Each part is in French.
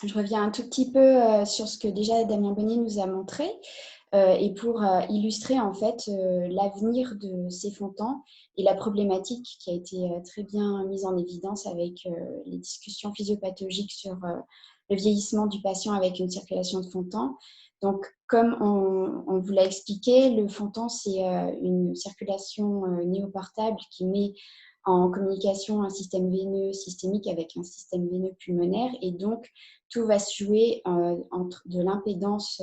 Je reviens un tout petit peu sur ce que déjà Damien Bonnier nous a montré et pour illustrer en fait l'avenir de ces fontans et la problématique qui a été très bien mise en évidence avec les discussions physiopathologiques sur le vieillissement du patient avec une circulation de fontan. Donc, comme on vous l'a expliqué, le fontan, c'est une circulation néoportable qui met en communication un système veineux systémique avec un système veineux pulmonaire, et donc tout va se jouer de l'impédance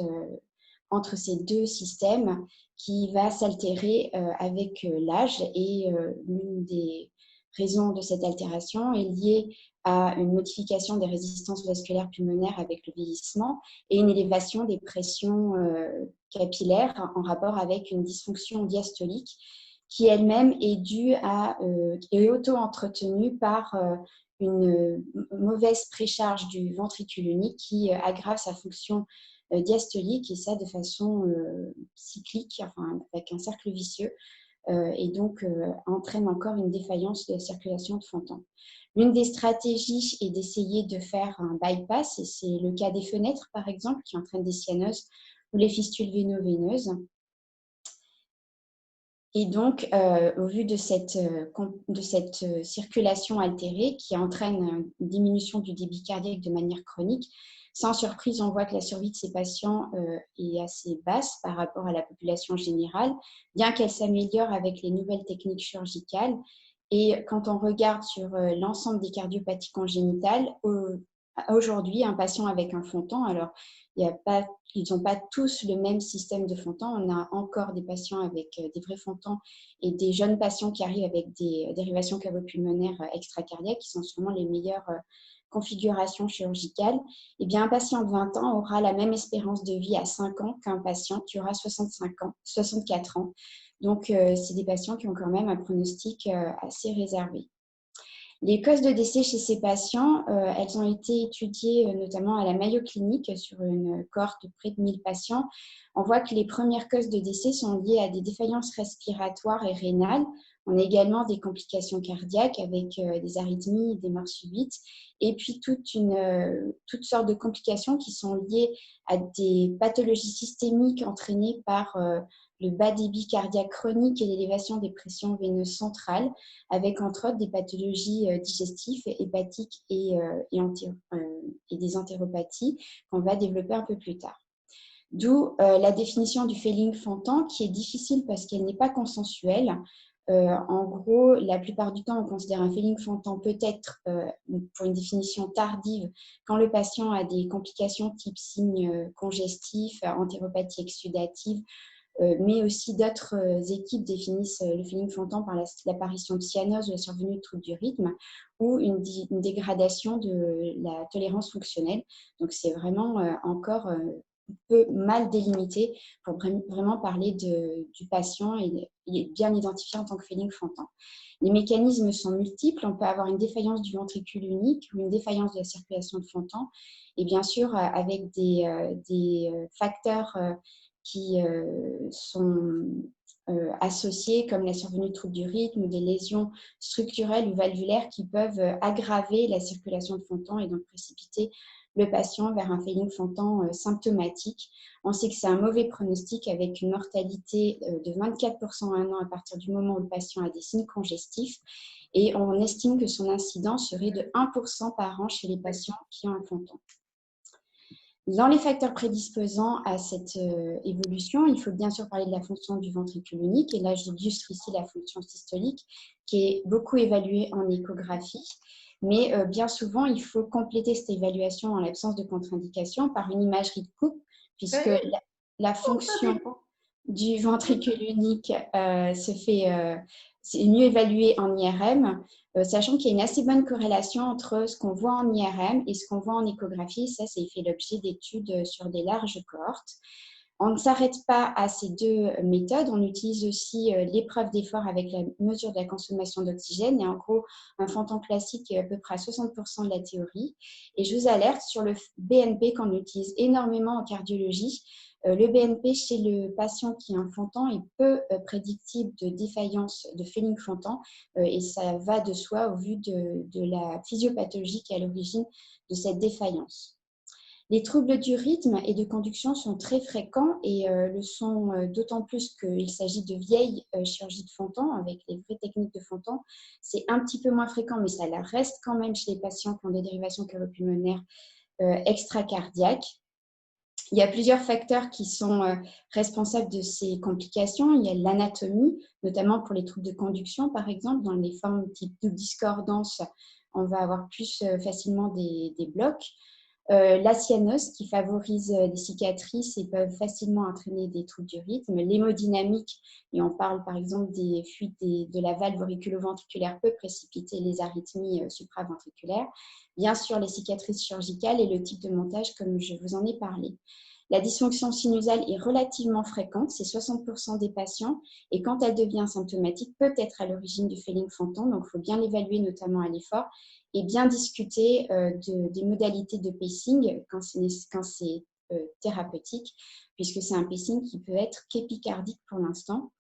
entre ces deux systèmes qui va s'altérer avec l'âge, et l'une des raisons de cette altération est liée à une modification des résistances vasculaires pulmonaires avec le vieillissement et une élévation des pressions capillaires en rapport avec une dysfonction diastolique qui elle-même est due à est auto-entretenue par une mauvaise précharge du ventricule unique qui aggrave sa fonction diastolique, et ça de façon cyclique, enfin, avec un cercle vicieux, et donc entraîne encore une défaillance de la circulation de fontan. L'une des stratégies est d'essayer de faire un bypass, et c'est le cas des fenêtres par exemple qui entraînent des cyanoses ou les fistules véno-veineuses. Et donc, au vu de cette circulation altérée qui entraîne une diminution du débit cardiaque de manière chronique, sans surprise, on voit que la survie de ces patients est assez basse par rapport à la population générale, bien qu'elle s'améliore avec les nouvelles techniques chirurgicales. Et quand on regarde sur l'ensemble des cardiopathies congénitales, aujourd'hui, un patient avec un fontan, alors ils n'ont pas tous le même système de fontan. On a encore des patients avec des vrais fontans et des jeunes patients qui arrivent avec des dérivations cavo-pulmonaires extracardiaques, qui sont sûrement les meilleures configurations chirurgicales. Eh bien, un patient de 20 ans aura la même espérance de vie à 5 ans qu'un patient qui aura 64 ans. Donc, c'est des patients qui ont quand même un pronostic assez réservé. Les causes de décès chez ces patients, elles ont été étudiées notamment à la Mayo Clinic sur une cohorte de près de 1000 patients. On voit que les premières causes de décès sont liées à des défaillances respiratoires et rénales. On a également des complications cardiaques avec des arythmies, des morts subites, et puis toutes sortes de complications qui sont liées à des pathologies systémiques entraînées par le bas débit cardiaque chronique et l'élévation des pressions veineuses centrales, avec entre autres des pathologies digestives, hépatiques et des entéropathies qu'on va développer un peu plus tard. D'où la définition du failing fontan, qui est difficile parce qu'elle n'est pas consensuelle. En gros, la plupart du temps, on considère un failing fontan peut-être, pour une définition tardive, quand le patient a des complications type signes congestifs, entéropathie exsudative, mais aussi d'autres équipes définissent le failing fontan par l'apparition de cyanose ou la survenue de troubles du rythme, ou une dégradation de la tolérance fonctionnelle. Donc, c'est vraiment encore peu mal délimité pour vraiment parler du patient et bien identifié en tant que failing fontan. Les mécanismes sont multiples. On peut avoir une défaillance du ventricule unique ou une défaillance de la circulation de fontan, et bien sûr avec des facteurs qui sont associés, comme la survenue de troubles du rythme ou des lésions structurelles ou valvulaires qui peuvent aggraver la circulation de fontan et donc précipiter le patient vers un failing fontan symptomatique. On sait que c'est un mauvais pronostic avec une mortalité de 24% à 1 an à partir du moment où le patient a des signes congestifs, et on estime que son incidence serait de 1% par an chez les patients qui ont un fontan. Dans les facteurs prédisposants à cette évolution, il faut bien sûr parler de la fonction du ventricule unique. Et là, j'illustre ici la fonction systolique qui est beaucoup évaluée en échographie. Mais bien souvent, il faut compléter cette évaluation en l'absence de contre-indication par une imagerie de coupe, puisque la fonction du ventricule unique c'est mieux évalué en IRM, sachant qu'il y a une assez bonne corrélation entre ce qu'on voit en IRM et ce qu'on voit en échographie. Ça fait l'objet d'études sur des larges cohortes. On ne s'arrête pas à ces deux méthodes. On utilise aussi l'épreuve d'effort avec la mesure de la consommation d'oxygène. Et en gros, un fontan classique est à peu près à 60% de la théorie. Et je vous alerte sur le BNP qu'on utilise énormément en cardiologie. Le BNP chez le patient qui a un fontan est peu prédictible de défaillance de failing fontan, et ça va de soi au vu de la physiopathologie qui est à l'origine de cette défaillance. Les troubles du rythme et de conduction sont très fréquents et le sont d'autant plus qu'il s'agit de vieilles chirurgies de Fontan avec les vraies techniques de Fontan. C'est un petit peu moins fréquent, mais ça reste quand même chez les patients qui ont des dérivations cardiopulmonaires extracardiaques. Il y a plusieurs facteurs qui sont responsables de ces complications. Il y a l'anatomie, notamment pour les troubles de conduction, par exemple. Dans les formes type de discordance, on va avoir plus facilement des blocs. La cyanose qui favorise des cicatrices et peuvent facilement entraîner des troubles du rythme. L'hémodynamique, et on parle par exemple des fuites de la valve auriculo-ventriculaire, peut précipiter les arythmies supraventriculaires. Bien sûr, les cicatrices chirurgicales et le type de montage, comme je vous en ai parlé. La dysfonction sinusale est relativement fréquente, c'est 60% des patients, et quand elle devient symptomatique, peut être à l'origine du failing Fontan, donc il faut bien l'évaluer notamment à l'effort, et bien discuter des modalités de pacing quand c'est thérapeutique, puisque c'est un pacing qui peut être qu'épicardique pour l'instant.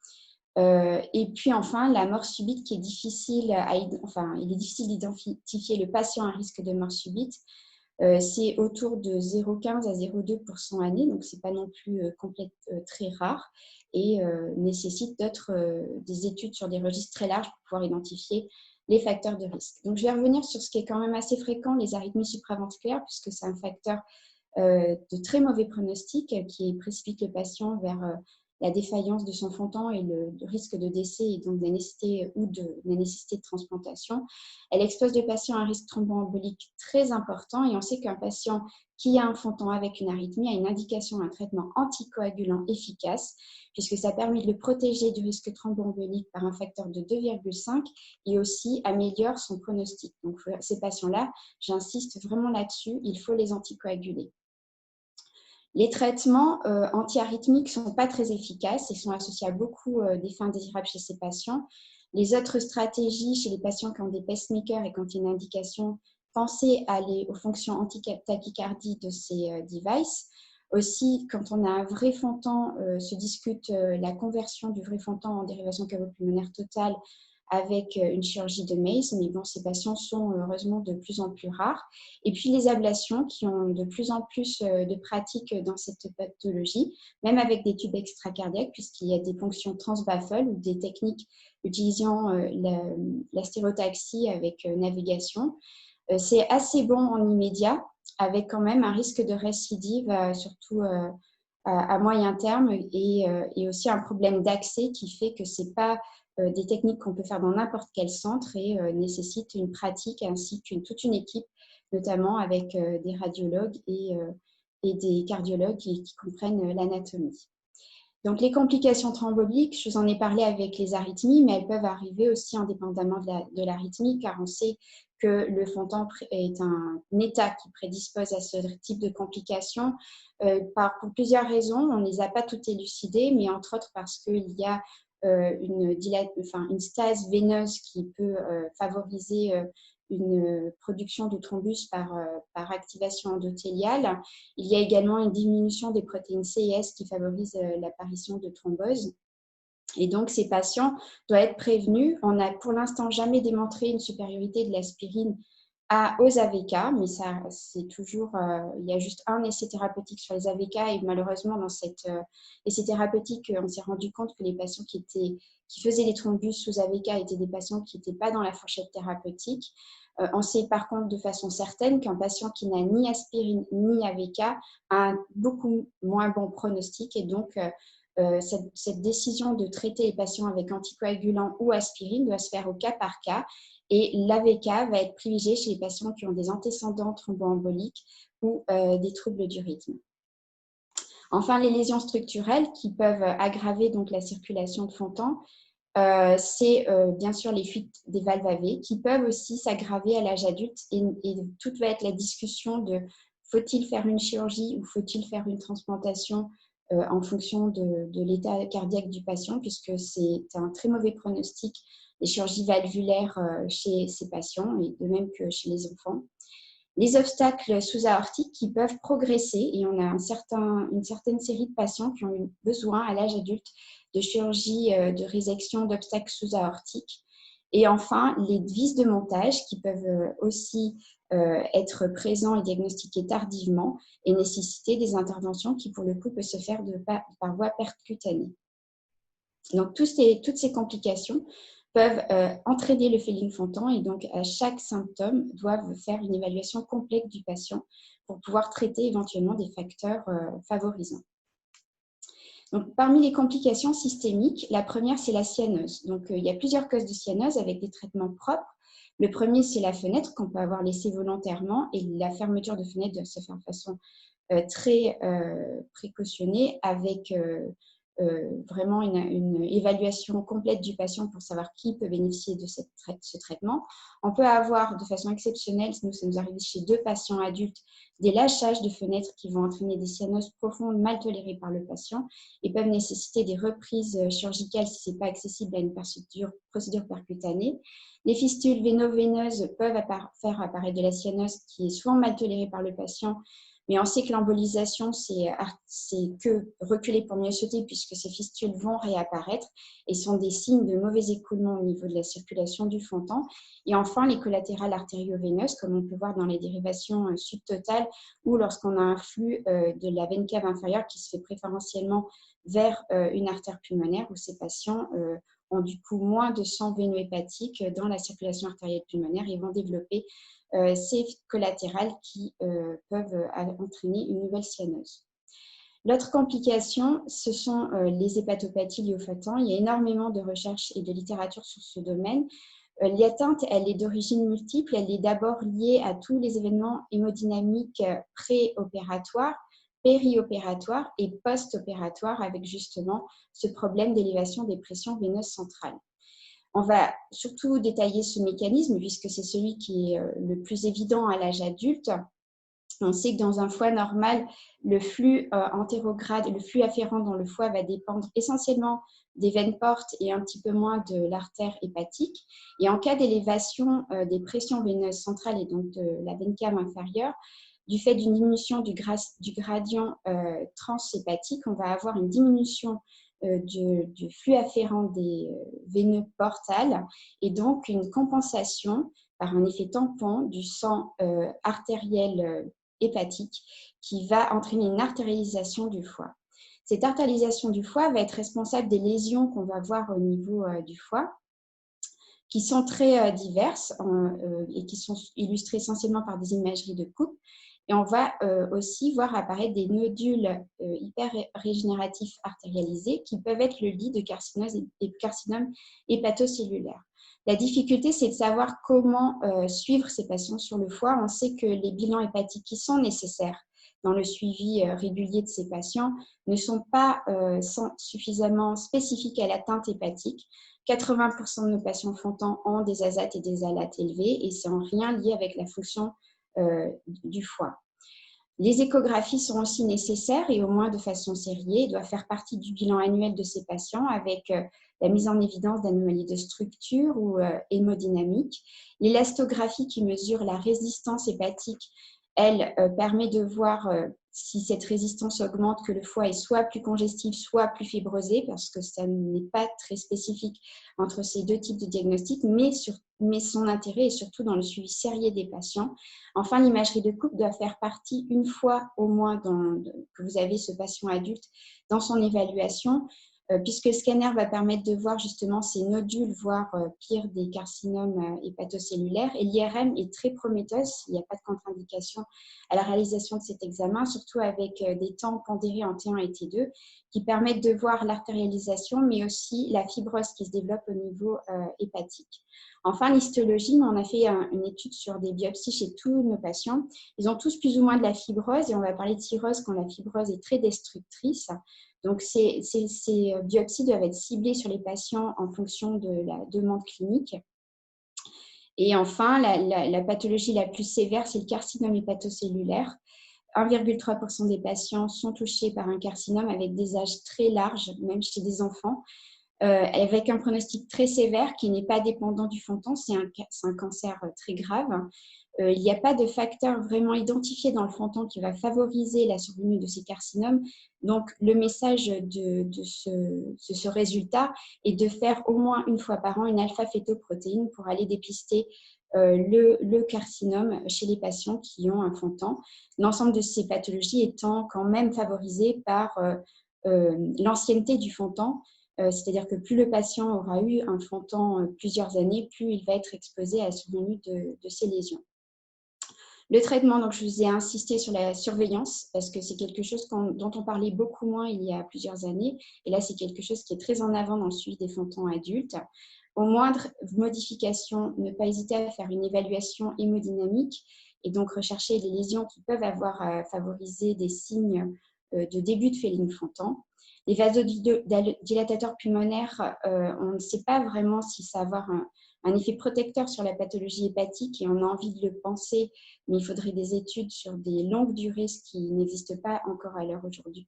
Et puis enfin, la mort subite qui est difficile il est difficile d'identifier le patient à risque de mort subite. C'est autour de 0,15 à 0,2% année, donc ce n'est pas non plus très rare et nécessite des études sur des registres très larges pour pouvoir identifier les facteurs de risque. Donc, je vais revenir sur ce qui est quand même assez fréquent, les arythmies supraventriculaires, puisque c'est un facteur de très mauvais pronostic qui précipite le patient vers la défaillance de son Fontan et le risque de décès et donc de la nécessité de transplantation. Elle expose le patient à un risque thromboembolique très important et on sait qu'un patient qui a un Fontan avec une arythmie a une indication à un traitement anticoagulant efficace puisque ça permet de le protéger du risque thromboembolique par un facteur de 2,5 et aussi améliore son pronostic. Donc, ces patients-là, j'insiste vraiment là-dessus, il faut les anticoaguler. Les traitements antiarythmiques ne sont pas très efficaces et sont associés à beaucoup d'effets indésirables chez ces patients. Les autres stratégies chez les patients qui ont des pacemakers et quand il y a une indication, pensez aux fonctions anti-tachycardie de ces devices. Aussi, quand on a un vrai Fontan, se discute la conversion du vrai Fontan en dérivation cardiopulmonaire totale avec une chirurgie de Mace, mais bon, ces patients sont heureusement de plus en plus rares. Et puis les ablations qui ont de plus en plus de pratiques dans cette pathologie, même avec des tubes extracardiaques, puisqu'il y a des fonctions transbaffle ou des techniques utilisant la stéréotaxie avec navigation. C'est assez bon en immédiat, avec quand même un risque de récidive, surtout à moyen terme, et aussi un problème d'accès qui fait que ce n'est pas des techniques qu'on peut faire dans n'importe quel centre et nécessite une pratique ainsi qu'une toute une équipe, notamment avec des radiologues et des cardiologues qui comprennent l'anatomie. Donc, les complications thromboliques, je vous en ai parlé avec les arythmies, mais elles peuvent arriver aussi indépendamment de l'arythmie, car on sait que le Fontan est un état qui prédispose à ce type de complications pour plusieurs raisons. On ne les a pas toutes élucidées, mais entre autres parce qu'il y a une stase veineuse qui peut favoriser une production de thrombus par activation endothéliale. Il y a également une diminution des protéines C et S qui favorise l'apparition de thrombose. Et donc, ces patients doivent être prévenus. On n'a pour l'instant jamais démontré une supériorité de l'aspirine aux AVK, mais ça, c'est toujours, il y a juste un essai thérapeutique sur les AVK et malheureusement, dans cet essai thérapeutique, on s'est rendu compte que les patients qui faisaient des thrombus sous AVK étaient des patients qui n'étaient pas dans la fourchette thérapeutique. On sait par contre de façon certaine qu'un patient qui n'a ni aspirine ni AVK a un beaucoup moins bon pronostic et donc cette décision de traiter les patients avec anticoagulants ou aspirine doit se faire au cas par cas et l'AVK va être privilégié chez les patients qui ont des antécédents thromboemboliques ou des troubles du rythme. Enfin, les lésions structurelles qui peuvent aggraver donc la circulation de Fontan, c'est bien sûr les fuites des valves AV qui peuvent aussi s'aggraver à l'âge adulte et toute va être la discussion de faut-il faire une chirurgie ou faut-il faire une transplantation en fonction de l'état cardiaque du patient puisque c'est un très mauvais pronostic les chirurgies valvulaires chez ces patients et de même que chez les enfants. Les obstacles sous-aortiques qui peuvent progresser et on a une certaine série de patients qui ont eu besoin à l'âge adulte de chirurgie de résection d'obstacles sous-aortiques. Et enfin, les vis de montage qui peuvent aussi être présent et diagnostiqué tardivement et nécessiter des interventions qui, pour le coup, peuvent se faire par voie percutanée. Donc, toutes ces complications peuvent entraîner le Fehling-Fontan et donc à chaque symptôme doivent faire une évaluation complète du patient pour pouvoir traiter éventuellement des facteurs favorisants. Donc, parmi les complications systémiques, la première, c'est la cyanose. Donc, il y a plusieurs causes de cyanose avec des traitements propres. Le premier, c'est la fenêtre qu'on peut avoir laissée volontairement et la fermeture de fenêtre doit se faire de façon très précautionnée avec vraiment une évaluation complète du patient pour savoir qui peut bénéficier de ce traitement. On peut avoir de façon exceptionnelle, ça nous arrive chez 2 patients adultes, des lâchages de fenêtres qui vont entraîner des cyanoses profondes mal tolérées par le patient et peuvent nécessiter des reprises chirurgicales si ce n'est pas accessible à une procédure percutanée. Les fistules véno-veineuses peuvent faire apparaître de la cyanose qui est souvent mal tolérée par le patient, mais on sait que l'embolisation, c'est que reculer pour mieux sauter puisque ces fistules vont réapparaître et sont des signes de mauvais écoulement au niveau de la circulation du fontan. Et enfin, les collatérales artério-veineuses, comme on peut voir dans les dérivations subtotales ou lorsqu'on a un flux de la veine cave inférieure qui se fait préférentiellement vers une artère pulmonaire où ces patients ont du coup moins de sang veiно-hépatique dans la circulation artérielle pulmonaire et vont développer ces collatérales qui peuvent entraîner une nouvelle cyanose. L'autre complication, ce sont les hépatopathies liées au fontan. Il y a énormément de recherches et de littérature sur ce domaine. L'atteinte, elle est d'origine multiple. Elle est d'abord liée à tous les événements hémodynamiques préopératoires, périopératoires et post-opératoires avec justement ce problème d'élévation des pressions veineuses centrales. On va surtout détailler ce mécanisme puisque c'est celui qui est le plus évident à l'âge adulte. On sait que dans un foie normal, le flux entérograde, le flux afférent dans le foie va dépendre essentiellement des veines portes et un petit peu moins de l'artère hépatique. Et en cas d'élévation des pressions veineuses centrales et donc de la veine cave inférieure, du fait d'une diminution du gradient transhépatique, on va avoir une diminution du flux afférent des veineux portales et donc une compensation par un effet tampon du sang artériel hépatique qui va entraîner une artérialisation du foie. Cette artérialisation du foie va être responsable des lésions qu'on va voir au niveau du foie qui sont très diverses et qui sont illustrées essentiellement par des imageries de coupe. Et on va aussi voir apparaître des nodules hyperrégénératifs artérialisés qui peuvent être le lit de carcinome hépatocellulaire. La difficulté, c'est de savoir comment suivre ces patients sur le foie. On sait que les bilans hépatiques qui sont nécessaires dans le suivi régulier de ces patients ne sont pas suffisamment spécifiques à l'atteinte hépatique. 80% de nos patients fontan ont des azates et des alates élevés et c'est en rien lié avec la fonction du foie. Les échographies sont aussi nécessaires et au moins de façon sériée, doivent faire partie du bilan annuel de ces patients avec la mise en évidence d'anomalies de structure ou hémodynamique. L'élastographie qui mesure la résistance hépatique, elle permet de voir si cette résistance augmente, que le foie est soit plus congestif, soit plus fibrosé, parce que ça n'est pas très spécifique entre ces deux types de diagnostics, mais son intérêt est surtout dans le suivi sérieux des patients. Enfin, l'imagerie de coupe doit faire partie une fois au moins que vous avez ce patient adulte dans son évaluation, puisque le scanner va permettre de voir justement ces nodules, voire pire des carcinomes hépatocellulaires. Et l'IRM est très prometteuse, il n'y a pas de contre-indication à la réalisation de cet examen, surtout avec des temps pondérés en T1 et T2 qui permettent de voir l'artérialisation, mais aussi la fibrose qui se développe au niveau hépatique. Enfin, l'histologie, on a fait une étude sur des biopsies chez tous nos patients. Ils ont tous plus ou moins de la fibrose et on va parler de cirrhose quand la fibrose est très destructrice. Donc, ces biopsies doivent être ciblées sur les patients en fonction de la demande clinique. Et enfin, la pathologie la plus sévère, c'est le carcinome hépatocellulaire. 1,3% des patients sont touchés par un carcinome avec des âges très larges, même chez des enfants, avec un pronostic très sévère qui n'est pas dépendant du fontan, c'est un cancer très grave. Il n'y a pas de facteur vraiment identifié dans le fontan qui va favoriser la survenue de ces carcinomes. Donc, le message de ce résultat est de faire au moins une fois par an une alpha-fétoprotéine pour aller dépister le carcinome chez les patients qui ont un fontan. L'ensemble de ces pathologies étant quand même favorisées par l'ancienneté du fontan, c'est-à-dire que plus le patient aura eu un fontan plusieurs années, plus il va être exposé à la survenue de ces lésions. Le traitement, donc je vous ai insisté sur la surveillance parce que c'est quelque chose dont on parlait beaucoup moins il y a plusieurs années. Et là, c'est quelque chose qui est très en avant dans le suivi des fontans adultes. Au moindre modification, ne pas hésiter à faire une évaluation hémodynamique et donc rechercher les lésions qui peuvent avoir favorisé des signes de début de Fehling-Fontan. Les vasodilatateurs pulmonaires, on ne sait pas vraiment si ça va avoir un effet protecteur sur la pathologie hépatique et on a envie de le penser, mais il faudrait des études sur des longues durées, ce qui n'existe pas encore à l'heure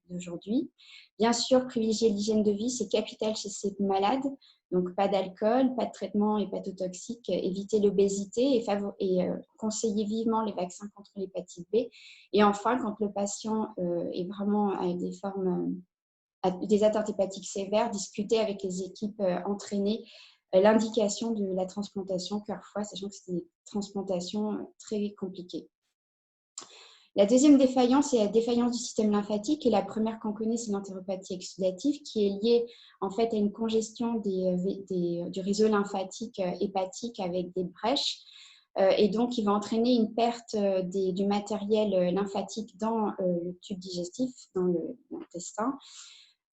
d'aujourd'hui. Bien sûr, privilégier l'hygiène de vie, c'est capital chez ces malades. Donc, pas d'alcool, pas de traitement hépatotoxique, éviter l'obésité et conseiller vivement les vaccins contre l'hépatite B. Et enfin, quand le patient est vraiment à des formes, à des atteintes hépatiques sévères, discuter avec les équipes entraînées l'indication de la transplantation cœur foie, sachant que c'est des transplantations très compliquées. La deuxième défaillance, c'est la défaillance du système lymphatique. Et la première qu'on connaît, c'est l'entéropathie exsudative, qui est liée en fait à une congestion du réseau lymphatique hépatique avec des brèches. Et donc, il va entraîner une perte du matériel lymphatique dans le tube digestif, dans l'intestin.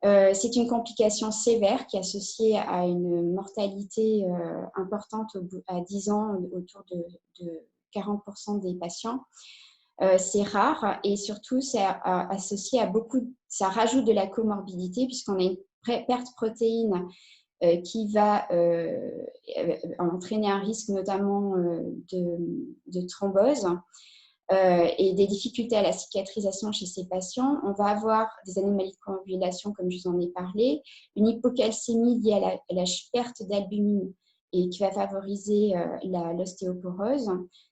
C'est une complication sévère qui est associée à une mortalité importante à 10 ans, autour de 40% des patients. C'est rare et surtout, c'est associé à ça rajoute de la comorbidité puisqu'on a une perte protéine qui va entraîner un risque notamment de thrombose. Et des difficultés à la cicatrisation chez ces patients. On va avoir des anomalies de coagulation, comme je vous en ai parlé, une hypocalcémie liée à la perte d'albumine et qui va favoriser l'ostéoporose,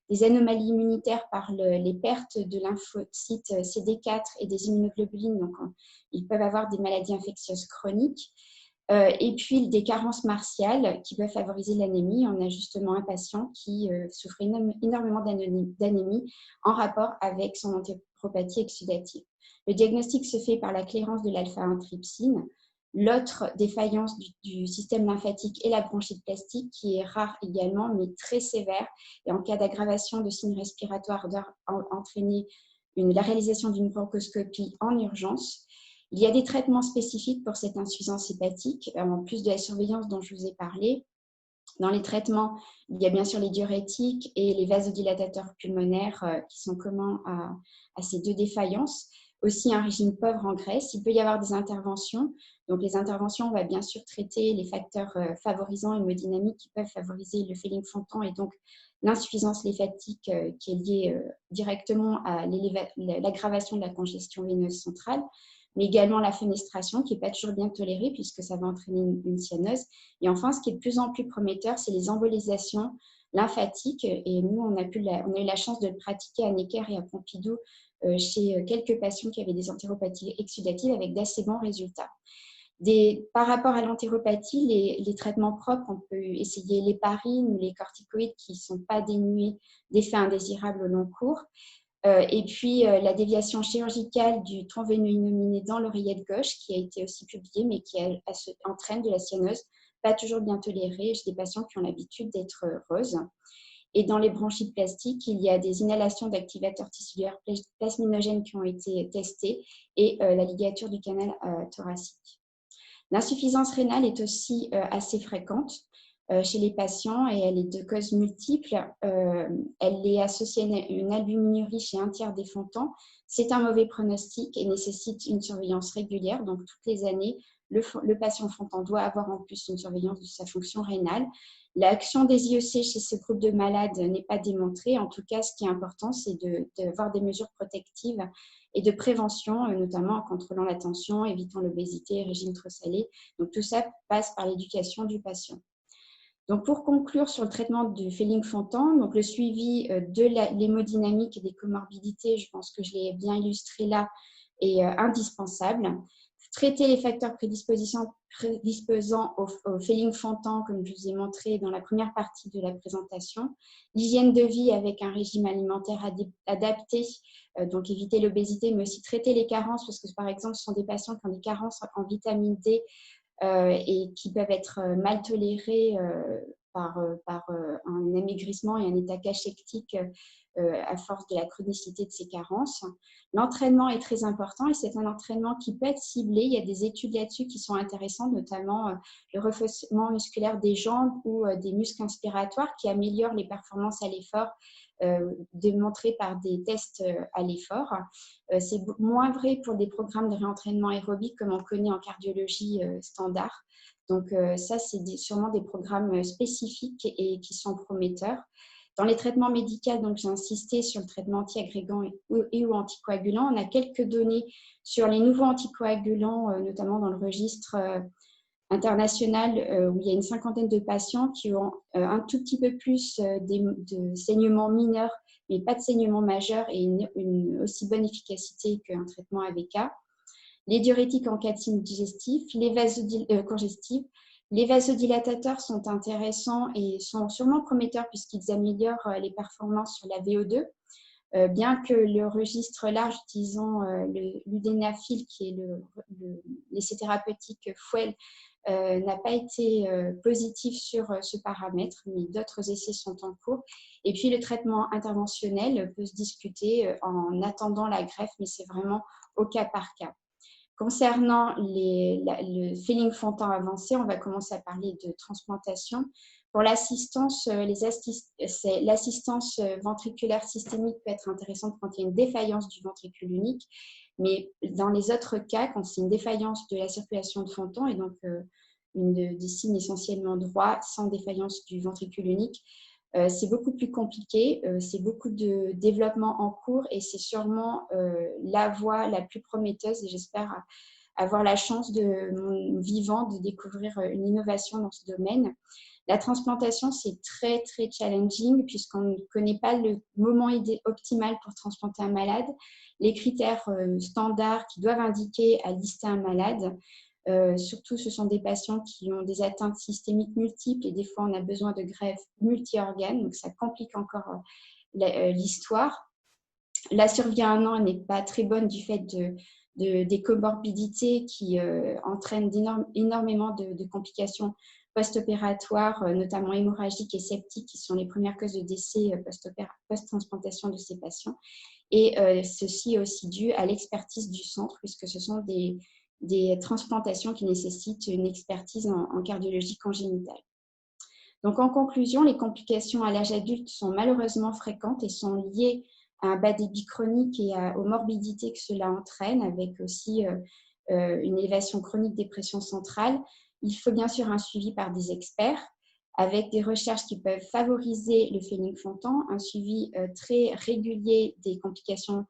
des anomalies immunitaires par les pertes de lymphocytes CD4 et des immunoglobulines, donc ils peuvent avoir des maladies infectieuses chroniques. Et puis des carences martiales qui peuvent favoriser l'anémie. On a justement un patient qui souffre énormément d'anémie en rapport avec son entéropathie exsudative. Le diagnostic se fait par la clairance de l'alpha-1-trypsine. L'autre défaillance du système lymphatique est la bronchite plastique, qui est rare également, mais très sévère. Et en cas d'aggravation de signes respiratoires, doit entraîner la réalisation d'une bronchoscopie en urgence. Il y a des traitements spécifiques pour cette insuffisance hépatique, en plus de la surveillance dont je vous ai parlé. Dans les traitements, il y a bien sûr les diurétiques et les vasodilatateurs pulmonaires qui sont communs à ces deux défaillances. Aussi un régime pauvre en graisse. Il peut y avoir des interventions. Donc les interventions, on va bien sûr traiter les facteurs favorisants hémodynamiques qui peuvent favoriser le Fehling-Fontan et donc l'insuffisance lymphatique qui est liée directement à l'aggravation de la congestion veineuse centrale, mais également la fenestration qui n'est pas toujours bien tolérée puisque ça va entraîner une cyanose. Et enfin, ce qui est de plus en plus prometteur, c'est les embolisations lymphatiques. Et nous, on a eu la chance de le pratiquer à Necker et à Pompidou chez quelques patients qui avaient des entéropathies exsudatives avec d'assez bons résultats. Par rapport à l'entéropathie, les traitements propres, on peut essayer l'héparine ou les corticoïdes qui ne sont pas dénués d'effets indésirables au long cours. Et puis, la déviation chirurgicale du tronc veineux innominé dans l'oreillette gauche, qui a été aussi publiée, mais qui entraîne de la cyanose, pas toujours bien tolérée chez des patients qui ont l'habitude d'être roses. Et dans les bronchites plastiques, il y a des inhalations d'activateurs tissulaires plasminogènes qui ont été testées et la ligature du canal thoracique. L'insuffisance rénale est aussi assez fréquente chez les patients et elle est de causes multiples. Elle est associée à une albuminurie chez un tiers des fontans. C'est un mauvais pronostic et nécessite une surveillance régulière. Donc, toutes les années, le patient fontan doit avoir en plus une surveillance de sa fonction rénale. L'action des IEC chez ce groupe de malades n'est pas démontrée. En tout cas, ce qui est important, c'est d'avoir des mesures protectives et de prévention, notamment en contrôlant la tension, évitant l'obésité, régime trop salé. Donc, tout ça passe par l'éducation du patient. Donc, pour conclure sur le traitement du Fehling-Fontan, donc le suivi de l'hémodynamique et des comorbidités, je pense que je l'ai bien illustré là, est indispensable. traiter les facteurs prédisposant au Fehling-Fontan, comme je vous ai montré dans la première partie de la présentation, l'hygiène de vie avec un régime alimentaire adapté, donc éviter l'obésité, mais aussi traiter les carences, parce que par exemple, ce sont des patients qui ont des carences en vitamine D et qui peuvent être mal tolérées par un amaigrissement et un état cachectique à force de la chronicité de ces carences. L'entraînement est très important et c'est un entraînement qui peut être ciblé. Il y a des études là-dessus qui sont intéressantes, notamment le renforcement musculaire des jambes ou des muscles inspiratoires qui améliorent les performances à l'effort, démontrées par des tests à l'effort. C'est moins vrai pour des programmes de réentraînement aérobique comme on connaît en cardiologie standard. Donc ça, c'est sûrement des programmes spécifiques et qui sont prometteurs. Dans les traitements médicaux, donc j'ai insisté sur le traitement antiagrégant et ou anticoagulant. On a quelques données sur les nouveaux anticoagulants, notamment dans le registre international, où il y a une cinquantaine de patients qui ont un tout petit peu plus de saignements mineurs, mais pas de saignements majeurs et une aussi bonne efficacité qu'un traitement AVK. Les diurétiques en cas de signes digestifs, congestifs. Les vasodilatateurs sont intéressants et sont sûrement prometteurs puisqu'ils améliorent les performances sur la VO2, bien que le registre large utilisant l'udénafil, qui est l'essai thérapeutique Fuel, n'a pas été positif sur ce paramètre, mais d'autres essais sont en cours. Et puis le traitement interventionnel peut se discuter en attendant la greffe, mais c'est vraiment au cas par cas. Concernant le Fehling-Fontan avancé, on va commencer à parler de transplantation. Pour l'assistance, l'assistance ventriculaire systémique peut être intéressante quand il y a une défaillance du ventricule unique, mais dans les autres cas, quand c'est une défaillance de la circulation de Fontan, et donc des signes essentiellement droits sans défaillance du ventricule unique, c'est beaucoup plus compliqué, c'est beaucoup de développement en cours et c'est sûrement la voie la plus prometteuse et j'espère avoir la chance de mon vivant de découvrir une innovation dans ce domaine. La transplantation, c'est très, très challenging puisqu'on ne connaît pas le moment optimal pour transplanter un malade. Les critères standards qui doivent indiquer à lister un malade. Surtout, ce sont des patients qui ont des atteintes systémiques multiples et des fois, on a besoin de greffes multi-organes, donc ça complique encore l'histoire. La survie à 1 an n'est pas très bonne du fait des comorbidités qui entraînent énormément de complications post-opératoires, notamment hémorragiques et septiques, qui sont les premières causes de décès post-transplantation de ces patients. Et ceci est aussi dû à l'expertise du centre, puisque ce sont des transplantations qui nécessitent une expertise en cardiologie congénitale. Donc, en conclusion, les complications à l'âge adulte sont malheureusement fréquentes et sont liées à un bas débit chronique et aux morbidités que cela entraîne, avec aussi une élévation chronique des pressions centrales. Il faut bien sûr un suivi par des experts, avec des recherches qui peuvent favoriser le Fehling-Fontan, un suivi très régulier des complications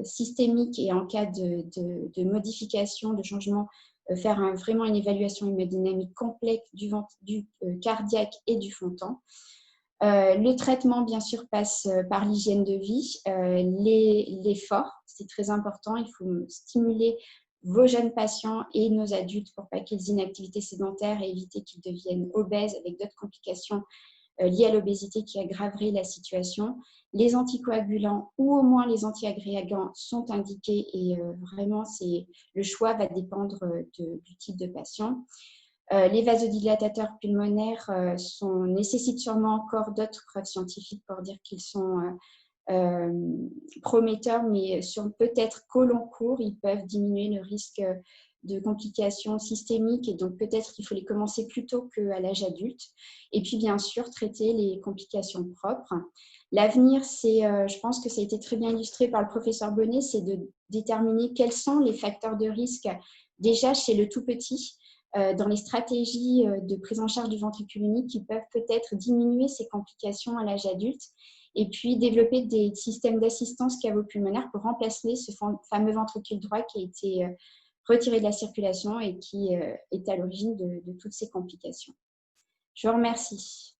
systémique et en cas de modification, de changement, faire vraiment une évaluation hémodynamique complète du cardiaque et du Fontan. Le traitement, bien sûr, passe par l'hygiène de vie, l'effort, c'est très important. Il faut stimuler vos jeunes patients et nos adultes pour pas qu'ils aient une activité sédentaire et éviter qu'ils deviennent obèses avec d'autres complications liées à l'obésité qui aggraveraient la situation. Les anticoagulants ou au moins les antiagrégants sont indiqués et vraiment, le choix va dépendre du type de patient. Les vasodilatateurs pulmonaires nécessitent sûrement encore d'autres preuves scientifiques pour dire qu'ils sont prometteurs, mais peut-être qu'au long cours, ils peuvent diminuer le risque de complications systémiques et donc peut-être qu'il faut les commencer plus tôt qu'à l'âge adulte. Et puis bien sûr, traiter les complications propres. L'avenir, je pense que ça a été très bien illustré par le professeur Bonnet, c'est de déterminer quels sont les facteurs de risque déjà chez le tout petit, dans les stratégies de prise en charge du ventricule unique qui peuvent peut-être diminuer ces complications à l'âge adulte et puis développer des systèmes d'assistance cavo-pulmonaire pour remplacer ce fameux ventricule droit qui a été retiré de la circulation et qui est à l'origine de toutes ces complications. Je vous remercie.